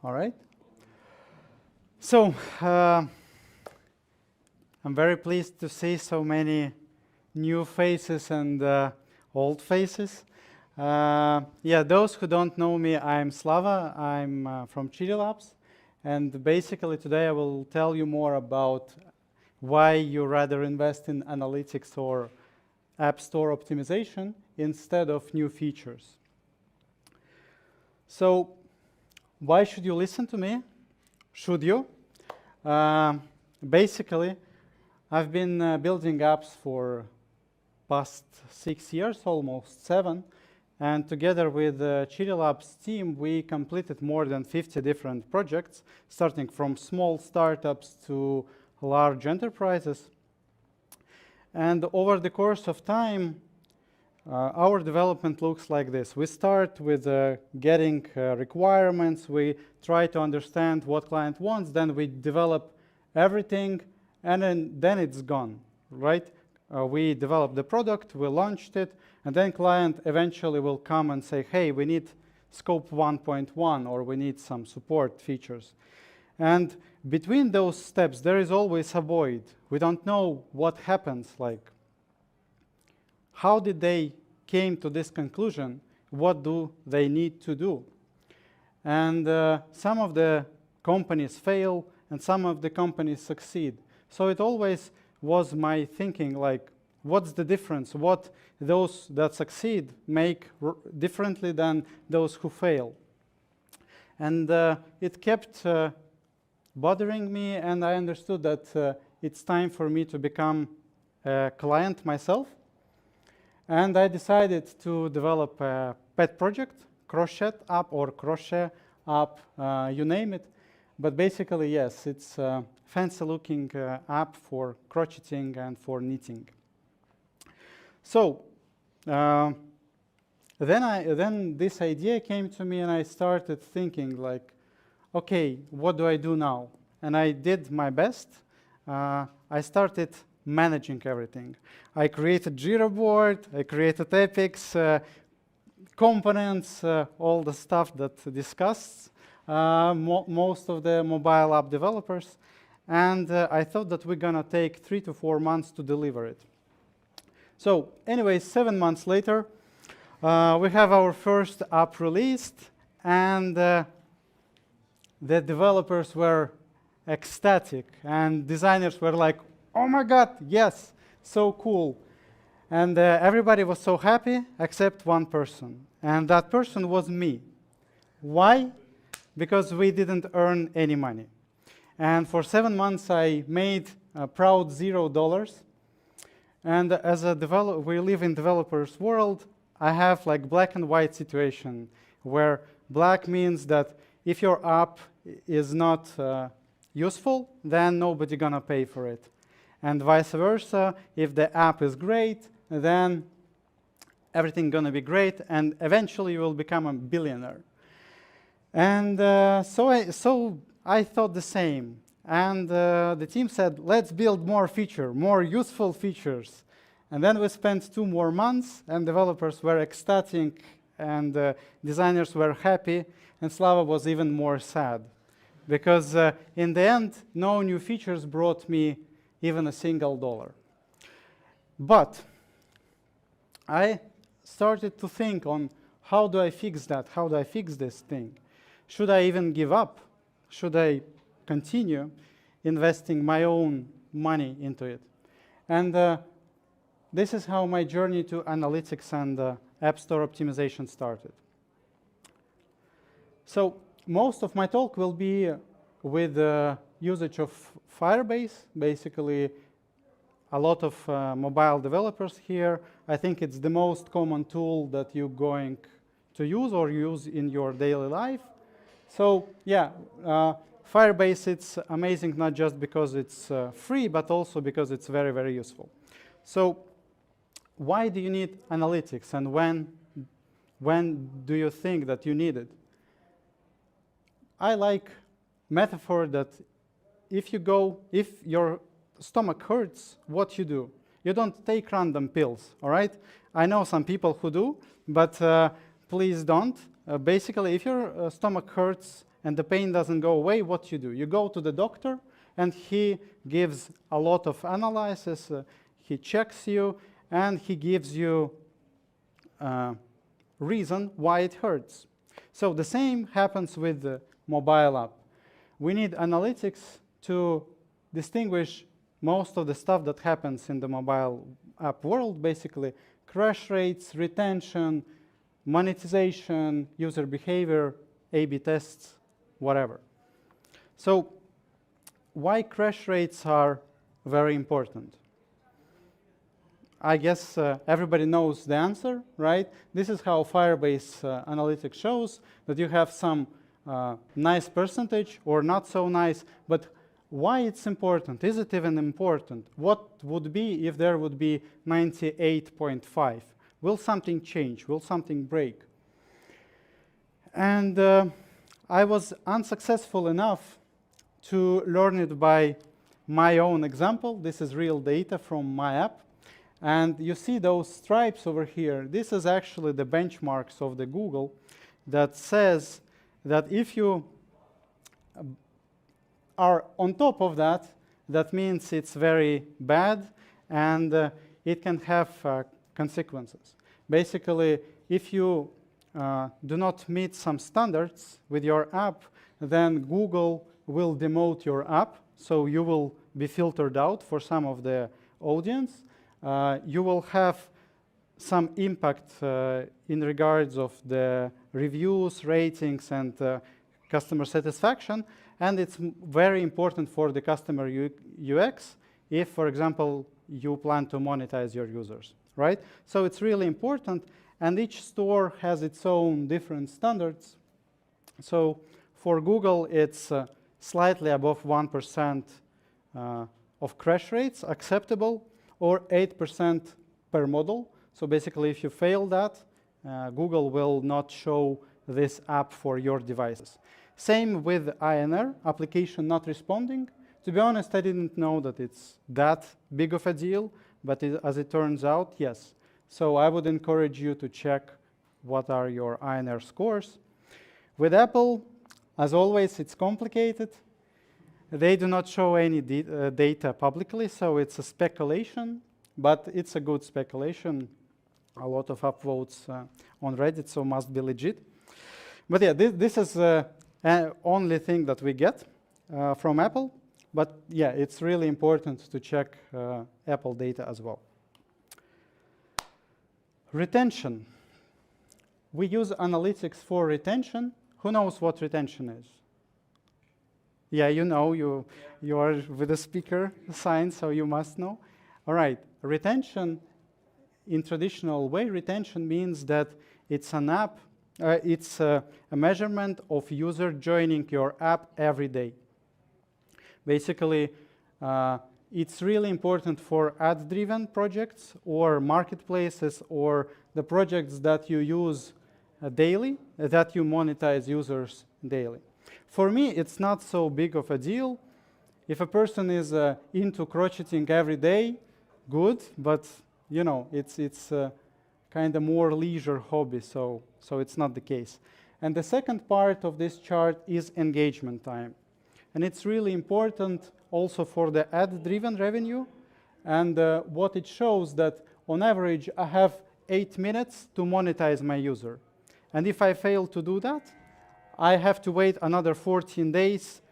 All right. So I'm very pleased to see so many new faces and old faces. Yeah, those who don't know me, I'm Slava. I'm from Chili Labs. And basically today I will tell you more about why you rather invest in analytics or App Store optimization instead of new features. So why should you listen to me? Should you? Basically, I've been building apps for past 6 years, almost 7. And together with the Chili Labs team, we completed more than 50 different projects, starting from small startups to large enterprises. And over the course of time, our development looks like this. We start with getting requirements. We try to understand what client wants. Then we develop everything, and then it's gone, right? We develop the product, we launched it, and then client eventually will come and say, hey, we need scope 1.1, or we need some support features. And between those steps, there is always a void. We don't know what happens, like, how did they came to this conclusion? What do they need to do? And some of the companies fail, and some of the companies succeed. So it always was my thinking, like, what's the difference? What those that succeed make differently than those who fail? And it kept bothering me, and I understood that it's time for me to become a client myself. And I decided to develop a pet project, Crochet app or Crochet app, you name it. But basically, yes, it's a fancy-looking app for crocheting and for knitting. So then this idea came to me, and I started thinking, like, okay, what do I do now? And I did my best. I started managing everything. I created Jira board, I created epics, components, all the stuff that discussed most of the mobile app developers. And I thought that we're going to take 3 to 4 months to deliver it. So anyway, 7 months later, we have our first app released, and the developers were ecstatic, and designers were like, oh my God, yes, so cool. And everybody was so happy except one person. And that person was me. Why? Because we didn't earn any money. And for 7 months, I made a proud $0. And as a developer, we live in developers' world. I have like black and white situation, where black means that if your app is not useful, then nobody gonna pay for it. And vice versa, if the app is great, then everything gonna be great, and eventually you will become a billionaire. And so I thought the same. And the team said, let's build more more useful features. And then we spent 2 more months, and developers were ecstatic, and designers were happy, and Slava was even more sad. Because in the end, no new features brought me even a single $1. But I started to think on how do I fix that? How do I fix this thing? Should I even give up? Should I continue investing my own money into it? And this is how my journey to analytics and App Store optimization started. So most of my talk will be with the usage of Firebase. Basically, a lot of mobile developers here. I think it's the most common tool that you're going to use or use in your daily life. So yeah, Firebase, it's amazing not just because it's free, but also because it's very, very useful. So why do you need analytics, and when do you think that you need it? I like metaphor that if your stomach hurts, what you do? You don't take random pills, all right? I know some people who do, but please don't. Basically, if your stomach hurts and the pain doesn't go away, what you do? You go to the doctor, and he gives a lot of analysis, he checks you, and he gives you reason why it hurts. So the same happens with the mobile app. We need analytics to distinguish most of the stuff that happens in the mobile app world, basically crash rates, retention, monetization, user behavior, A/B tests, whatever. So why crash rates are very important? I guess everybody knows the answer, right? This is how Firebase analytics shows that you have some nice percentage or not so nice, but why it's important? Is it even important? What would be if there would be 98.5? Will something change? Will something break? And I was unsuccessful enough to learn it by my own example. This is real data from my app. And you see those stripes over here. This is actually the benchmarks of the Google that says that if you are on top of that, that means it's very bad and it can have consequences. Basically, if you do not meet some standards with your app, then Google will demote your app, so you will be filtered out for some of the audience. You will have some impact in regards of the reviews, ratings, and customer satisfaction. And it's very important for the customer UX if, for example, you plan to monetize your users, right? So it's really important. And each store has its own different standards. So for Google, it's slightly above 1% of crash rates acceptable, or 8% per model. So basically, if you fail that, Google will not show this app for your devices. Same with INR, application not responding. To be honest, I didn't know that it's that big of a deal, but as it turns out, yes. So I would encourage you to check what are your INR scores. With Apple, as always, it's complicated. They do not show any data publicly, so it's a speculation, but it's a good speculation. A lot of upvotes on Reddit, so must be legit. But yeah, this is the only thing that we get from Apple. But yeah, it's really important to check Apple data as well. Retention. We use analytics for retention. Who knows what retention is? Yeah, you know, you are with the speaker sign, so you must know. All right, retention, in traditional way, retention means that it's an app, it's a measurement of user joining your app every day. Basically, it's really important for ad-driven projects or marketplaces or the projects that you use daily, that you monetize users daily. For me, it's not so big of a deal. If a person is into crocheting every day, good, but you know, it's kind of more leisure hobby, so it's not the case. And the second part of this chart is engagement time. And it's really important also for the ad-driven revenue. And what it shows that on average, I have 8 minutes to monetize my user. And if I fail to do that, I have to wait another 14 days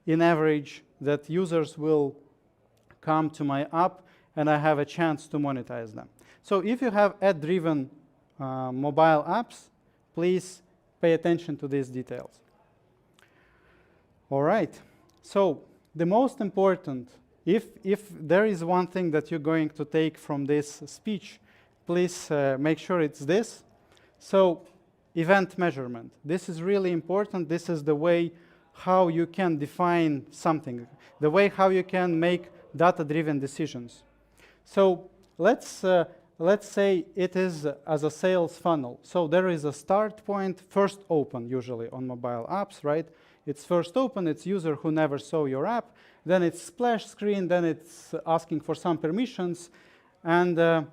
in average that users will come to my app and I have a chance to monetize them. So if you have ad-driven mobile apps, please pay attention to these details. All right, so the most important, if there is one thing that you're going to take from this speech, please make sure it's this. So event measurement. This is really important. This is the way how you can define something, the way how you can make data-driven decisions. So let's say it is as a sales funnel. So there is a start point, first open usually on mobile apps, right? It's first open, it's user who never saw your app, then it's splash screen, then it's asking for some permissions, and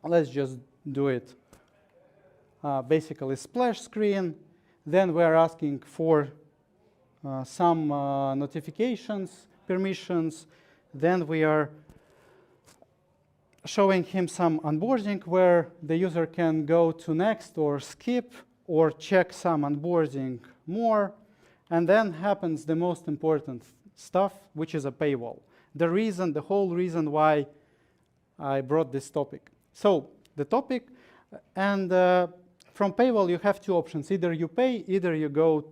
let's just do it. Basically splash screen, then we're asking for some notifications, permissions. Then we are showing him some onboarding where the user can go to next or skip or check some onboarding more. And then happens the most important stuff, which is a paywall. The whole reason why I brought this topic. So the topic, and from paywall you have two options. Either you pay, either you go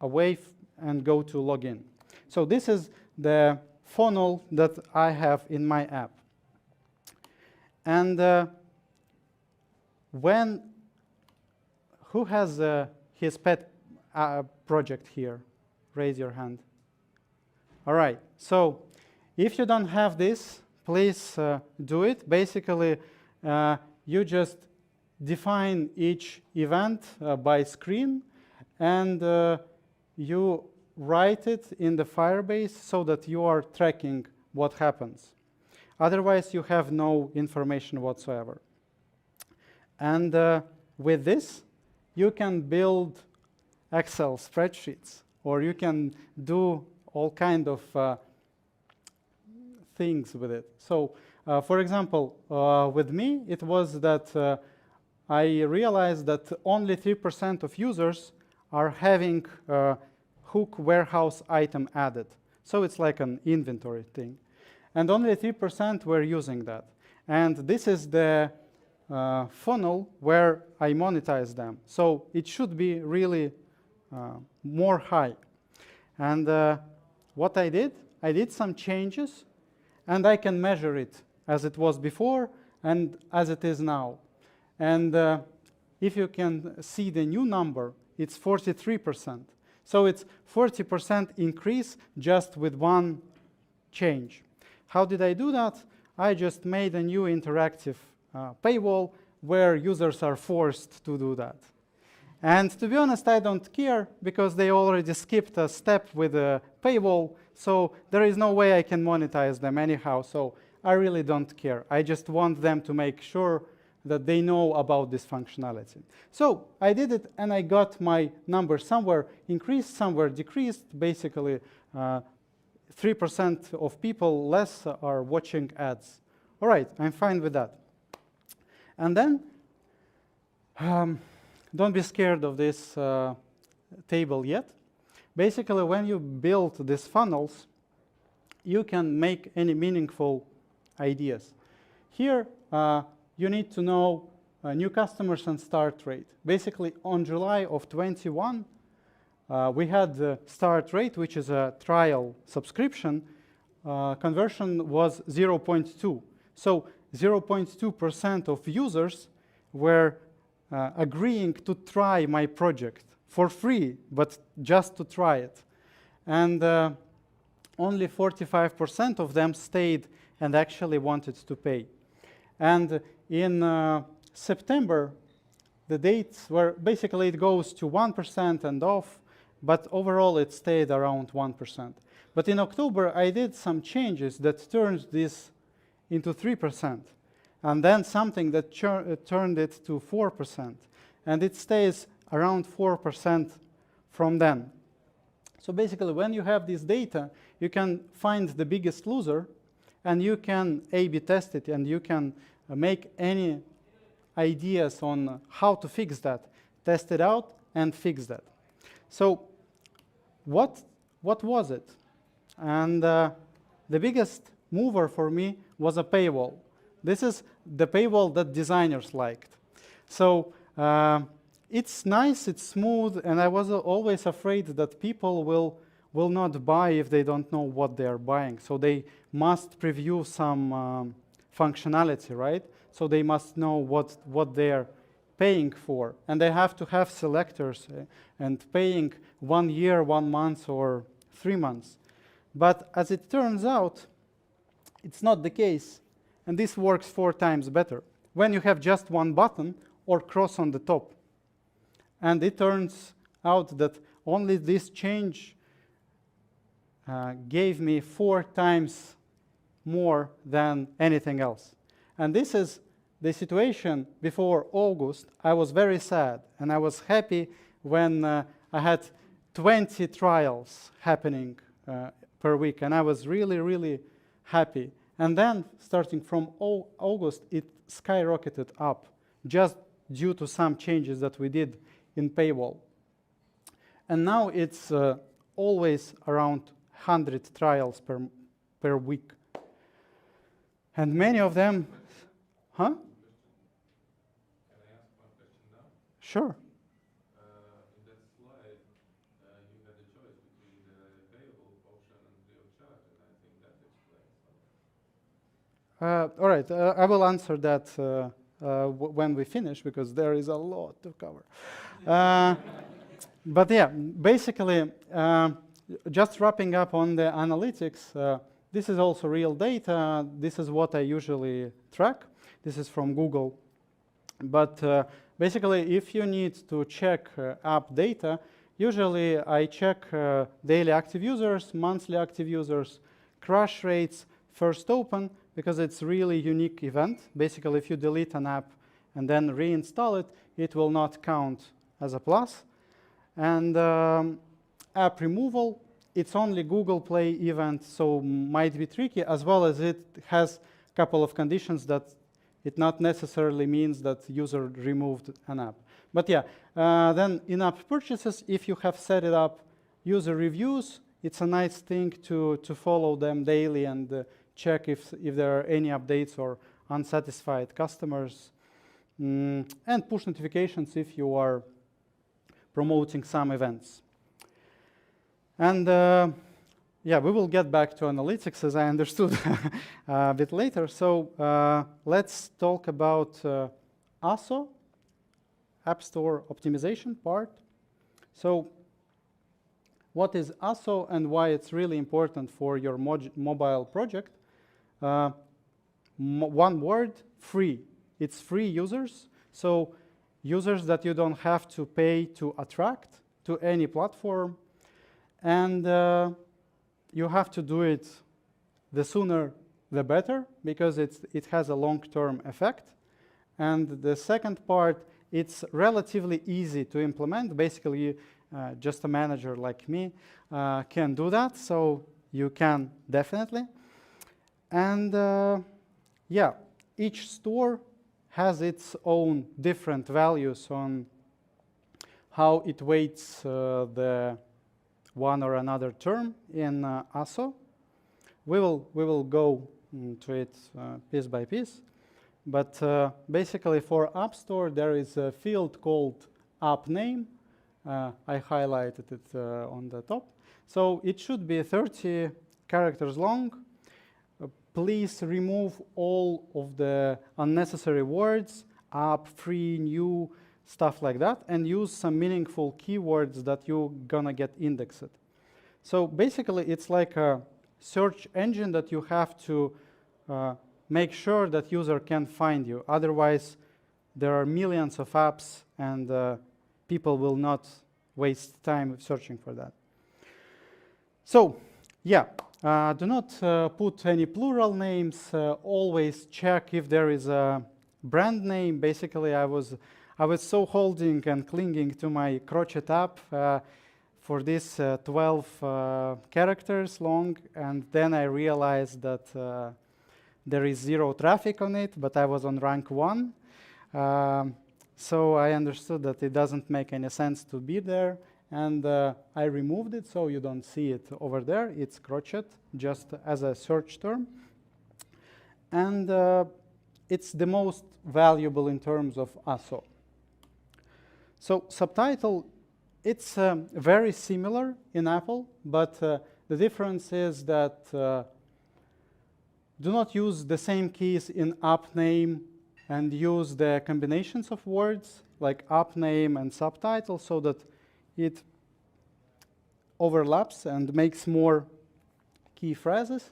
away and go to login. So this is the funnel that I have in my app. And who has his pet project here? Raise your hand. All right, so if you don't have this, please do it. Basically, you just define each event by screen, and you write it in the Firebase so that you are tracking what happens. Otherwise, you have no information whatsoever. And with this, you can build Excel spreadsheets, or you can do all kind of things with it. So, for example, with me, it was that I realized that only 3% of users are having hook warehouse item added. So it's like an inventory thing. And only 3% were using that. And this is the funnel where I monetize them. So it should be really more high. And what I did some changes, and I can measure it as it was before and as it is now. And if you can see the new number, it's 43%. So it's 40% increase just with one change. How did I do that? I just made a new interactive paywall where users are forced to do that. And to be honest, I don't care because they already skipped a step with a paywall, so there is no way I can monetize them anyhow, so I really don't care. I just want them to make sure that they know about this functionality. So I did it, and I got my number somewhere increased, somewhere decreased. Basically, 3% of people less are watching ads. All right, I'm fine with that. And then, don't be scared of this table yet. Basically, when you build these funnels, you can make any meaningful ideas. Here, you need to know new customers and start rate. Basically, on July of 21, we had the start rate, which is a trial subscription. Conversion was 0.2. So 0.2% of users were agreeing to try my project for free, but just to try it. And only 45% of them stayed and actually wanted to pay. And in September, the dates were basically it goes to 1% and off, but overall it stayed around 1%. But in October, I did some changes that turned this into 3%, and then something that turned it to 4%, and it stays around 4% from then. So basically, when you have this data, you can find the biggest loser, and you can A/B test it, and you can make any ideas on how to fix that, test it out, and fix that. So what was it? And the biggest mover for me was a paywall. This is the paywall that designers liked. So it's nice, it's smooth, and I was always afraid that people will not buy if they don't know what they are buying. So they must preview some functionality, right? So they must know what they are paying for. And they have to have selectors and paying 1 year, 1 month, or 3 months. But as it turns out, it's not the case. And this works 4 times better when you have just one button or cross on the top. And it turns out that only this change gave me 4 times more than anything else. And this is the situation before August. I was very sad, and I was happy when I had 20 trials happening per week, and I was really, really happy. And then, starting from August, it skyrocketed up, just due to some changes that we did in paywall. And now it's always around 100 trials per week. And many of them, huh? Can I ask one question now? Sure. In that slide, you had a choice between the payable option and free of charge, and I think that explains something. All right, I will answer that when we finish, because there is a lot to cover. But yeah, basically, just wrapping up on the analytics, this is also real data. This is what I usually track. This is from Google. But basically, if you need to check app data, usually I check daily active users, monthly active users, crash rates, first open, because it's really unique event. Basically, if you delete an app and then reinstall it, it will not count as a plus. And app removal, it's only Google Play event, so might be tricky, as well as it has a couple of conditions that it not necessarily means that user removed an app. But yeah, then in-app purchases, if you have set it up, user reviews, it's a nice thing to follow them daily and check if there are any updates or unsatisfied customers. And push notifications if you are promoting some events. And yeah, we will get back to analytics, as I understood a bit later. So let's talk about ASO, App Store Optimization part. So what is ASO and why it's really important for your mobile project? One word, free. It's free users. So users that you don't have to pay to attract to any platform. And you have to do it the sooner the better, because it has a long-term effect. And the second part, it's relatively easy to implement. Basically, just a manager like me can do that, so you can definitely. And yeah, each store has its own different values on how it weights the one or another term in ASO. We will go to it piece by piece. But basically, for App Store, there is a field called app name. I highlighted it on the top. So it should be 30 characters long. Please remove all of the unnecessary words, app, free, new, stuff like that, and use some meaningful keywords that you're gonna get indexed. So basically, it's like a search engine that you have to make sure that user can find you. Otherwise, there are millions of apps, and people will not waste time searching for that. So, yeah, do not put any plural names. Always check if there is a brand name. Basically, I was so holding and clinging to my Crochet app for this 12 characters long, and then I realized that there is 0 traffic on it, but I was on rank 1. So I understood that it doesn't make any sense to be there, and I removed it so you don't see it over there. It's Crochet, just as a search term. And it's the most valuable in terms of ASO. So subtitle, it's very similar in Apple, but the difference is that do not use the same keys in app name and use the combinations of words like app name and subtitle so that it overlaps and makes more key phrases.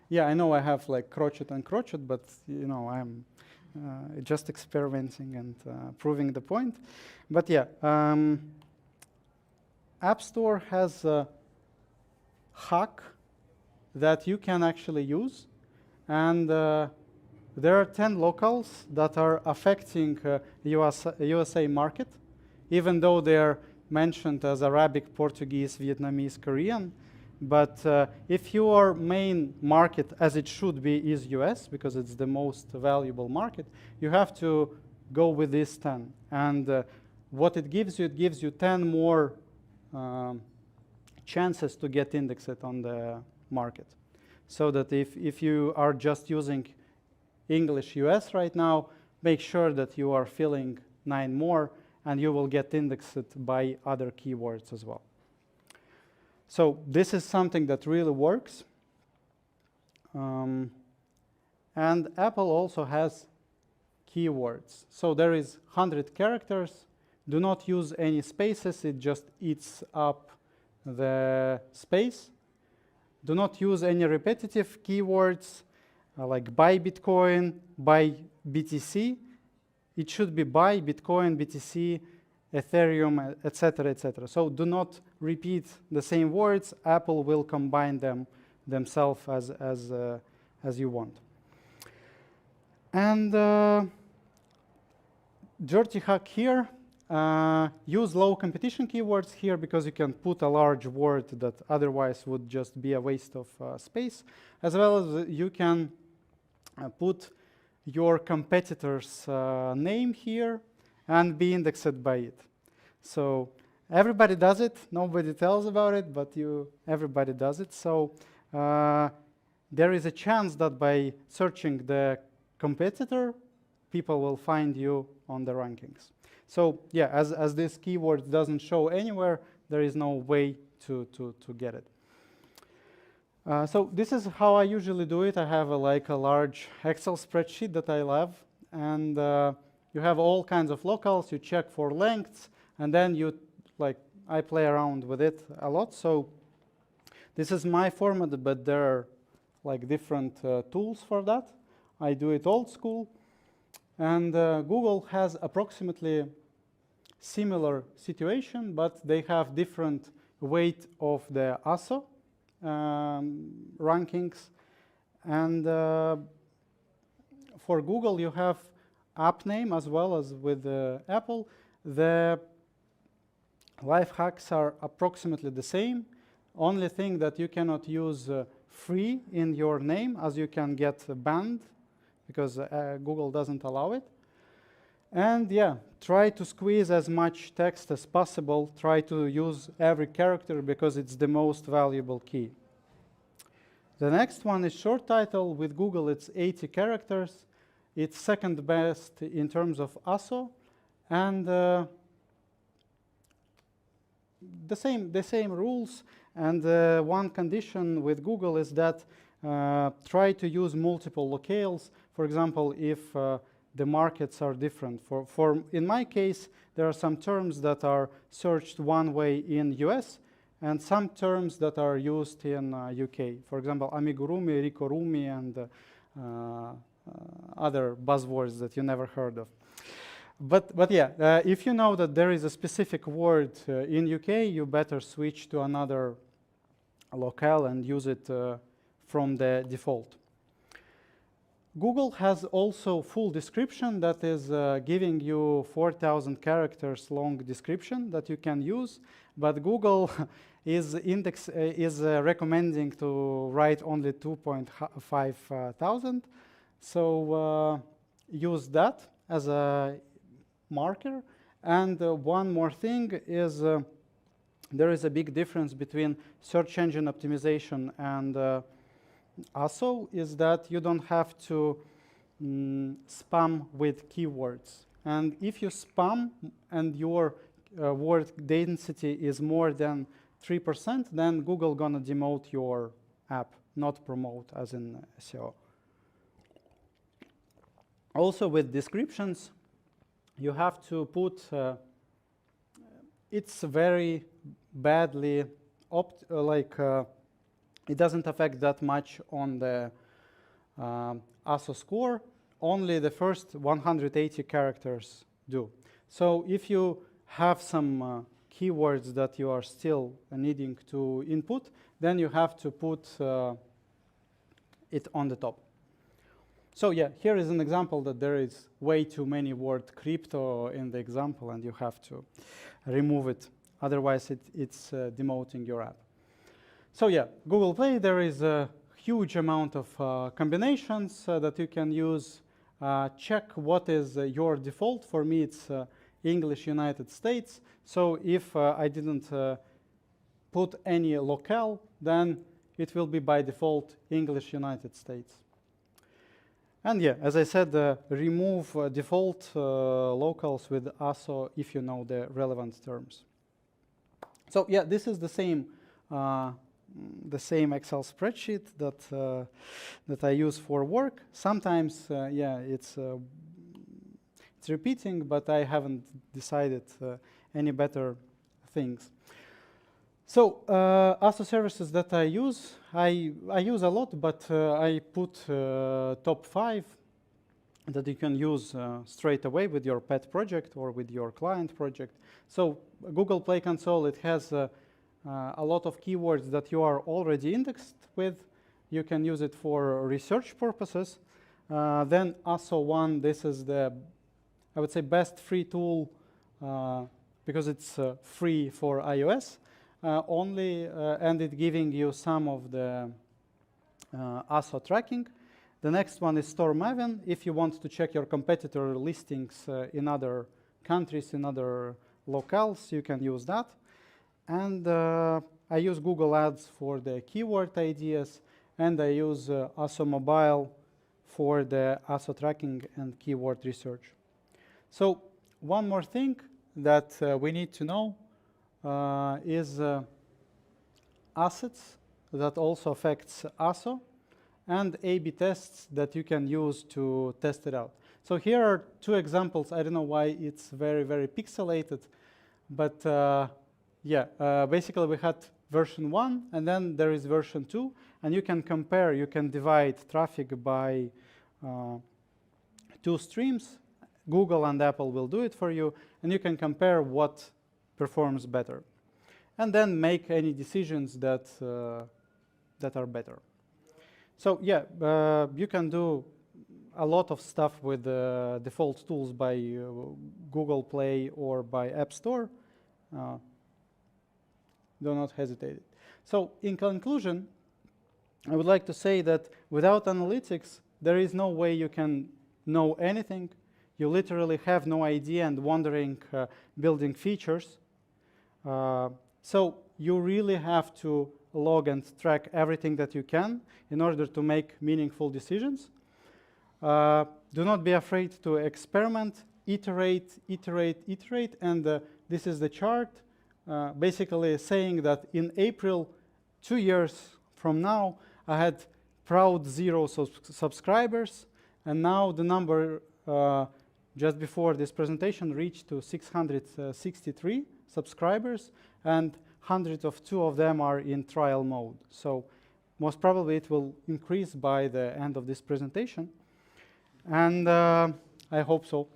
Yeah, I know I have like Crochet and Crochet, but you know, I'm just experimenting and proving the point. But yeah, App Store has a hack that you can actually use, and there are 10 locals that are affecting USA market, even though they're mentioned as Arabic, Portuguese, Vietnamese, Korean. But if your main market, as it should be, is US, because it's the most valuable market, you have to go with these 10. And what it gives you 10 more chances to get indexed on the market. So that if you are just using English US right now, make sure that you are filling 9 more, and you will get indexed by other keywords as well. So this is something that really works. And Apple also has keywords. So there is 100 characters. Do not use any spaces. It just eats up the space. Do not use any repetitive keywords like buy Bitcoin, buy BTC. It should be buy Bitcoin, BTC, Ethereum, etc., etc. So do not repeat the same words. Apple will combine them themselves as you want. And dirty hack here. Use low competition keywords here because you can put a large word that otherwise would just be a waste of space, as well as you can put your competitor's name here and be indexed by it. So everybody does it. Nobody tells about it, but everybody does it. So there is a chance that by searching the competitor, people will find you on the rankings. So yeah, as this keyword doesn't show anywhere, there is no way to get it. So this is how I usually do it. I have like a large Excel spreadsheet that I love, and you have all kinds of locals. You check for lengths, and then I play around with it a lot. So this is my format, but there are like different tools for that. I do it old school, and Google has approximately similar situation, but they have different weight of the ASO rankings. And for Google, you have app name as well as with Apple. The life hacks are approximately the same. Only thing that you cannot use free in your name, as you can get banned because Google doesn't allow it. And yeah, try to squeeze as much text as possible. Try to use every character because it's the most valuable key. The next one is short title. With Google, it's 80 characters. It's second best in terms of ASO. And the same rules. And one condition with Google is that try to use multiple locales. For example, if the markets are different. In my case, there are some terms that are searched one way in US and some terms that are used in UK. For example, amigurumi, rikorumi, and other buzzwords that you never heard of. But yeah, if you know that there is a specific word in UK, you better switch to another locale and use it from the default. Google has also full description that is giving you 4,000 characters long description that you can use, but Google is recommending to write only 2.5 thousand. So use that as a marker. And one more thing is there is a big difference between search engine optimization and ASO is that you don't have to spam with keywords. And if you spam and your word density is more than 3%, then Google gonna demote your app, not promote as in SEO. Also with descriptions, you have to put, it's very badly, it doesn't affect that much on the ASO score. Only the first 180 characters do. So if you have some keywords that you are still needing to input, then you have to put it on the top. So yeah, here is an example that there is way too many word crypto in the example, and you have to remove it otherwise it's demoting your app. So yeah, Google Play, there is a huge amount of combinations that you can use. Check what is your default. For me, it's English United States. So if I didn't put any locale, then it will be by default English United States. And yeah, as I said, remove default locals with ASO if you know the relevant terms. So yeah, this is the same Excel spreadsheet that I use for work. Sometimes, yeah, it's repeating, but I haven't decided any better things. So ASO services that I use a lot, but I put top 5 that you can use straight away with your pet project or with your client project. So Google Play Console, it has a lot of keywords that you are already indexed with. You can use it for research purposes. Then ASO One, this is the, I would say, best free tool because it's free for iOS. Only, and it giving you some of the ASO tracking. The next one is StormMaven. If you want to check your competitor listings in other countries, in other locales, you can use that. And I use Google Ads for the keyword ideas, and I use ASO Mobile for the ASO tracking and keyword research. So one more thing that we need to know is assets that also affects ASO and A/B tests that you can use to test it out. So here are 2 examples. I don't know why it's very, very pixelated, but yeah, basically we had version 1 and then there is version 2, and you can compare, you can divide traffic by 2 streams. Google and Apple will do it for you, and you can compare what performs better, and then make any decisions that are better. So yeah, you can do a lot of stuff with default tools by Google Play or by App Store. Do not hesitate. So in conclusion, I would like to say that without analytics, there is no way you can know anything. You literally have no idea and wondering building features. So you really have to log and track everything that you can in order to make meaningful decisions. Do not be afraid to experiment, iterate, and this is the chart basically saying that in April, 2 years from now, I had proud 0 subscribers, and now the number just before this presentation reached to 663 subscribers, and 102 of them are in trial mode. So most probably it will increase by the end of this presentation, and I hope so.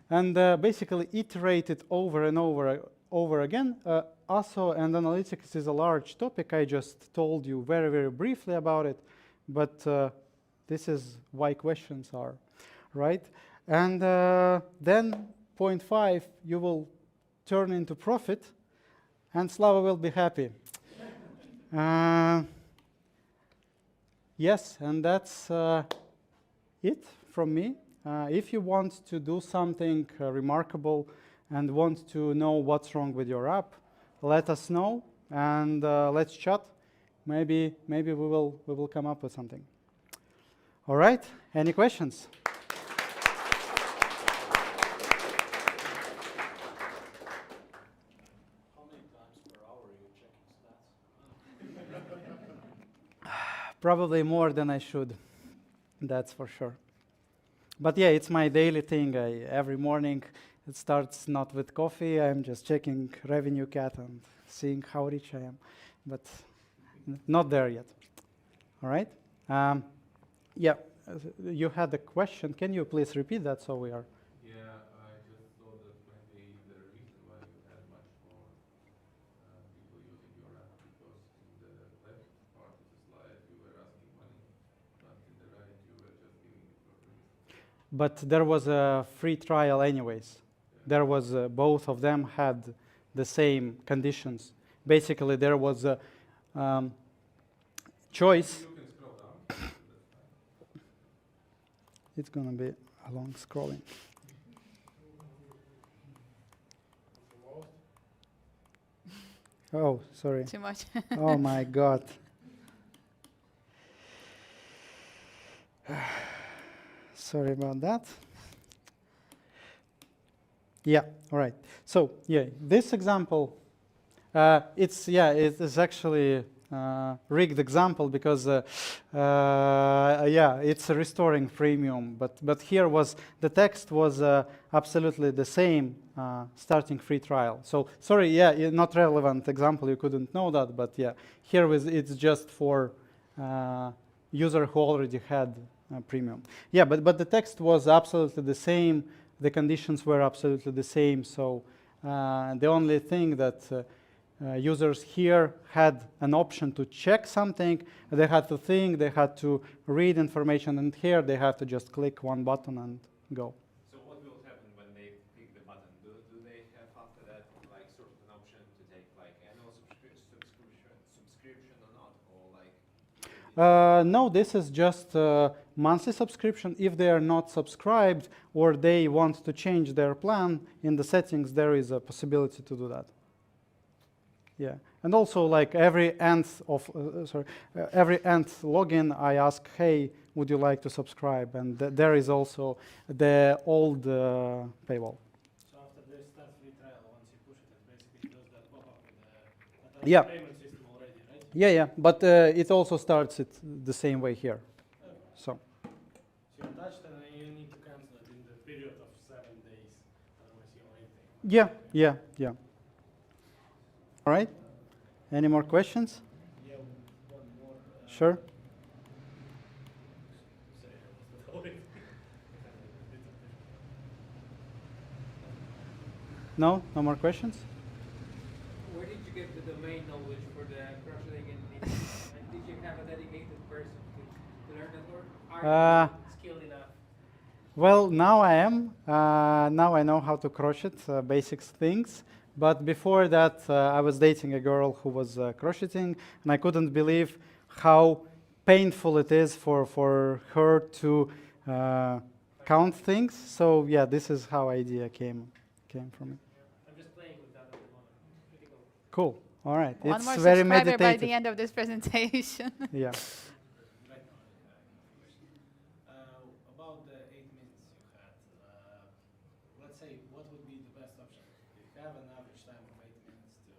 And basically iterate it over and over again. ASO and analytics is a large topic. I just told you very, very briefly about it, but this is why questions are, right? And then point 5, you will turn into profit, and Slava will be happy. Yes, and that's it from me. If you want to do something remarkable and want to know what's wrong with your app, let us know, and let's chat. Maybe we will come up with something. All right, any questions? Probably more than I should, that's for sure. But yeah, it's my daily thing. Every morning it starts not with coffee, I'm just checking revenue cat and seeing how rich I am, but not there yet. All right? Yeah, you had a question. Can you please repeat that so we are? Yeah, I just thought that maybe the reason why you had much more people using your app, because in the left part of the slide you were asking money, but in the right you were just giving it for free. But there was a free trial anyways. Yeah. There was both of them had the same conditions. Basically, there was a choice. You can scroll down. That's fine. It's going to be a long scrolling. Oh, sorry. Too much. Oh my God. Sorry about that. Yeah, all right. So yeah, this example, it's actually rigged example because it's restoring freemium, but here was the text was absolutely the same, starting free trial. So sorry, yeah, not relevant example, you couldn't know that, but yeah, here it's just for user who already had premium. Yeah, but the text was absolutely the same. The conditions were absolutely the same. So the only thing that users here had an option to check something. They had to think, they had to read information, and here they have to just click one button and go. So what will happen when they click the button? Do they have after that like sort of an option to take like annual subscription or not? Or like No, this is just a monthly subscription. If they are not subscribed or they want to change their plan in the settings, there is a possibility to do that. Yeah, and also like every nth login, I ask, hey, would you like to subscribe? And there is also the old paywall. So after this starts free trial, once you push it, it basically does that pop-up with the payment system already, right? Yeah, but it also starts it the same way here. Okay. So. So you touched and then you need to cancel it in the period of 7 days, otherwise you won't pay. Yeah. All right. Any more questions? Yeah, one more. Sure. Sorry, I was not holding. No more questions? Where did you get the domain knowledge for the crocheting and knitting? And did you have a dedicated person to learn that word? Are you skilled enough? Well, now I am. Now I know how to crochet, basic things. But before that, I was dating a girl who was crocheting, and I couldn't believe how painful it is for her to count things. So yeah, this is how idea came from it. I'm just playing with that at the moment. Pretty Cool. cool. All right. One It's more very subscriber meditative. by the end of this presentation. Yeah. About the 8 minutes you had, let's say what would be the best option? If you have an average time of 8 minutes to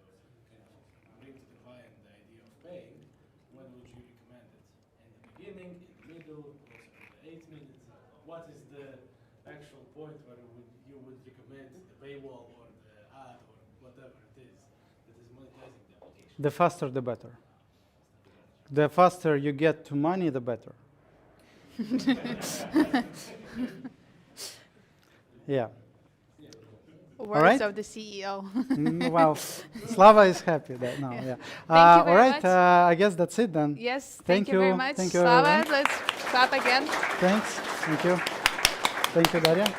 kind of bring to the client the idea of paying, when would you recommend it? In the beginning, in the middle, also in the 8 minutes? What is the actual point where you would recommend the paywall or the ad or whatever it is that is monetizing the application? The faster, the better. The faster you get to money, the better. Yeah. Words right. of the CEO. Well, Slava is happy that now. Yeah. you All very right. much. I guess that's it then. Yes, Thank thank you very you. much. Thank you, Slava, everyone. let's clap again. Thanks. Thank you. Thank you, Daria.